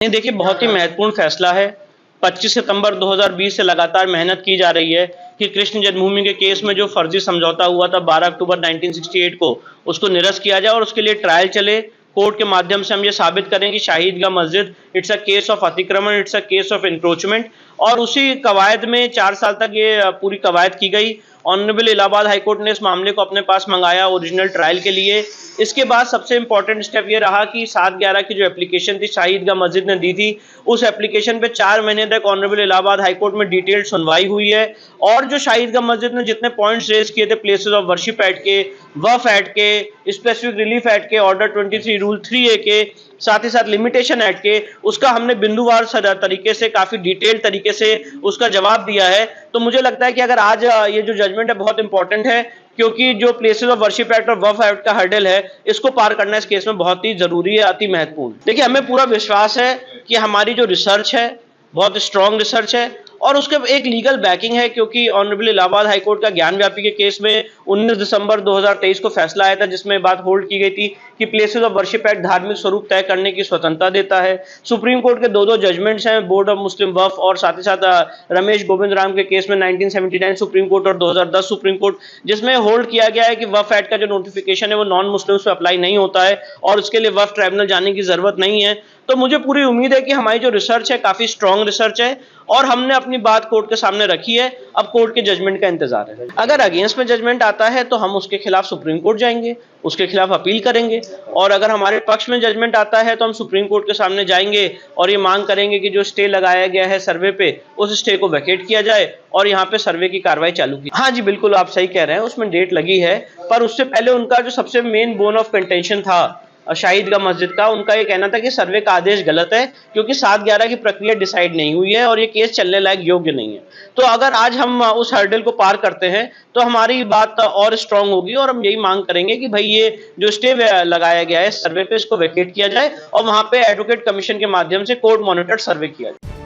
ये देखिए बहुत ही महत्वपूर्ण फैसला है। 25 सितंबर 2020 से लगातार मेहनत की जा रही है कि कृष्ण जन्मभूमि के केस में जो फर्जी समझौता हुआ था 12 अक्टूबर 1968 को, उसको निरस्त किया जाए और उसके लिए ट्रायल चले। कोर्ट के माध्यम से हम ये साबित करें कि शाही ईदगाह मस्जिद इट्स अ केस ऑफ अतिक्रमण, it's a case of encroachment. और उसी कवायद में 4 साल तक ये पूरी कवायद की गई। ऑनरेबल इलाहाबाद हाई कोर्ट ने इस मामले को अपने पास मंगाया ओरिजिनल ट्रायल के लिए। इसके बाद सबसे इंपॉर्टेंट स्टेप ये रहा कि 7/11 की जो एप्लीकेशन थी शाही ईदगाह मस्जिद ने दी थी, उस एप्लीकेशन पे 4 महीने तक ऑनरेबल इलाहाबाद हाई कोर्ट में डिटेल्ड सुनवाई हुई है। और जो शाही ईदगाह मस्जिद ने जितने पॉइंट्स रेज किए थे प्लेसेस ऑफ वर्शिप एक्ट के, वक्फ एक्ट के, स्पेसिफिक रिलीफ एक्ट के, ऑर्डर 23 रूल 3A के, साथ ही साथ लिमिटेशन एक्ट के, उसका हमने बिंदुवार तरीके से काफी डिटेल्ड तरीके से उसका जवाब दिया है। तो मुझे लगता है कि अगर आज ये जो जजमेंट है बहुत इंपॉर्टेंट है, क्योंकि जो प्लेसेस ऑफ वर्शिप एक्ट और वक्फ एक्ट का हर्डल है, इसको पार करना इस केस में बहुत ही जरूरी है, अति महत्वपूर्ण। देखिए हमें पूरा विश्वास है कि हमारी जो रिसर्च है बहुत स्ट्रॉन्ग रिसर्च है और उसके एक लीगल बैकिंग है, क्योंकि ऑनरेबल इलाहाबाद हाई कोर्ट का ज्ञान व्यापी के केस में 19 दिसंबर 2023 को फैसला आया था, जिसमें बात होल्ड की गई थी कि प्लेसेस ऑफ वर्शिप एक्ट धार्मिक स्वरूप तय करने की स्वतंत्रता देता है। सुप्रीम कोर्ट के दो जजमेंट्स हैं, बोर्ड ऑफ मुस्लिम वक्फ और साथ ही साथ रमेश गोविंद राम के केस में 1979 सुप्रीम कोर्ट और 2010 सुप्रीम कोर्ट, जिसमें होल्ड किया गया है कि वक्फ एक्ट का जो नोटिफिकेशन है वो नॉन मुस्लिम्स पे अप्लाई नहीं होता है और उसके लिए वक्फ ट्राइब्यूनल जाने की जरूरत नहीं है। तो मुझे पूरी उम्मीद है कि हमारी जो रिसर्च है काफी स्ट्रॉन्ग रिसर्च है और हमने अपनी बात कोर्ट के सामने रखी है। अब कोर्ट के जजमेंट का इंतजार है। अगर अगेंस्ट में जजमेंट आता है तो हम उसके खिलाफ सुप्रीम कोर्ट जाएंगे, उसके खिलाफ अपील करेंगे, और अगर हमारे पक्ष में जजमेंट आता है तो हम सुप्रीम कोर्ट के सामने जाएंगे और ये मांग करेंगे कि जो स्टे लगाया गया है सर्वे पे, उस स्टे को वैकेट किया जाए और यहाँ पे सर्वे की कार्रवाई चालू की। हाँ जी बिल्कुल, आप सही कह रहे हैं, उसमें डेट लगी है, पर उससे पहले उनका जो सबसे मेन बोन ऑफ कंटेंशन था शाही ईदगाह मस्जिद का, उनका ये कहना था कि सर्वे का आदेश गलत है, क्योंकि 7/11 की प्रक्रिया डिसाइड नहीं हुई है और ये केस चलने लायक योग्य नहीं है। तो अगर आज हम उस हर्डल को पार करते हैं तो हमारी बात और स्ट्रांग होगी और हम यही मांग करेंगे कि भाई ये जो स्टे लगाया गया है सर्वे पे, इसको वैकेट किया जाए और वहां पे एडवोकेट कमीशन के माध्यम से कोर्ट मॉनिटर्ड सर्वे किया जाए।